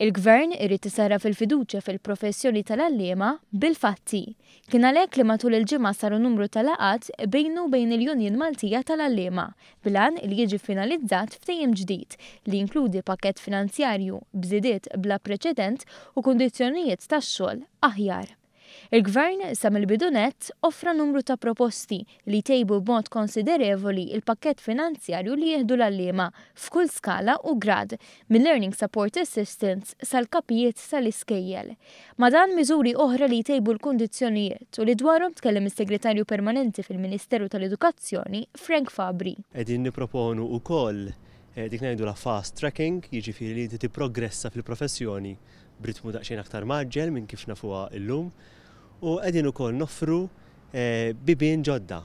Il-Gvern irid isarraf fil-fiduċja fil-professjoni tal-għalliema bil-fatti. Kien għalhekk li matul il-ġimgħa saru numru ta' laqgħat bejn il-Union Maltija tal-għalliema bilan li jiġi finalizzat ftehim ġdid li jinkludi pakkett finanzjarju b'żidiet bla preċedent u kundizzjonijiet tax-xogħol aħjar. Il-Gvern sa mill-bidu nett offra numru ta' proposti li tejbu b'mod konsiderevoli il-pakkett finanzjarju li jieħdu l-għalliema f'kull skala u grad mill-Learning Support Assistance sal-kapijiet tal-iskejjel. Ma dan miżuri oħra li tejbu l-kundizzjonijiet u li dwarhom tkellem is-Segretarju Permanenti fil-Ministeru tal-Edukazzjoni Frank Fabri. Qegħdin nipproponu wkoll dik ngħidu la fast tracking, jiġifieri li tipprogressa fil-professjoni b'ritmu daqsxejn aktar maġġel minn kif nafuha llum. U qegħdin ukoll noffru bibien ġodda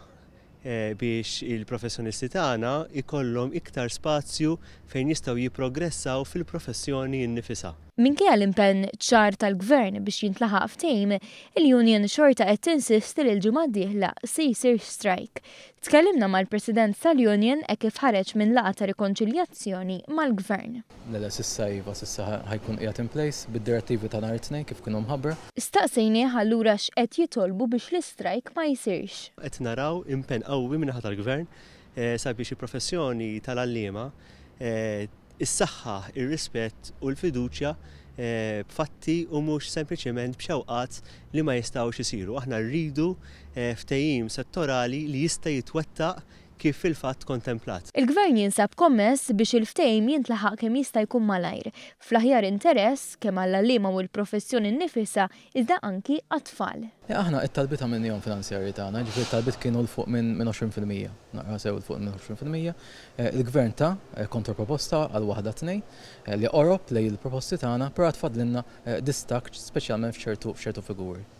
biex il-professjonisti tagħna ikollhom iktar spazju fejn jistgħu jipprogressaw fil-professjoni nnifisha. Minkejja l-impenn ċar tal-Gvern biex jintlaħaq ftehim, il-Union xorta qed tinsisti li l-ġimgħa d-dieħla se jsir strike. Tkellimna mal-President tal-Union hekk kif ħareġ minn laqgħa ta' rikonċiljazzjoni mal-Gvern. Sissa ħajkun qiegħed in place bid-direttivi ta' nhar it-tnejn kif kienu mħabbra. Staqsejnieh allura x'qed jitolbu biex l-istrajk ma jsirx. Qed naraw impenn qawwi min-naħa tal-Gvern sabiex il-professjoni tal-għalliema is-saħħa, ir-rispett u l-fiduċja b'fatti u mhux sempliċement b'xewqat li ma jistgħux isiru. Aħna rridu ftehim settorali li jista' jitwettaq kif fil-fatt kontemplat. Il-Gvern jinsab kommess biex il-ftehim jintlaħaq kemm jista' jkun malajr, fl-aħjar interess kemm għall-għalliema u l-professjoni nnifisha iżda anki għat-tfal. Aħna it-talbit għamilnihom finanzjarji tagħna, ġifieri it-talbit kienu l-fuq minn 20%, naqra sew l-fuq minn 20%. Il-Gvern ta' kontraproposta għal waħda tnejn li qorob lejn il-proposti tagħna però tfadlilna distak speċjalment f'ċertu figuri.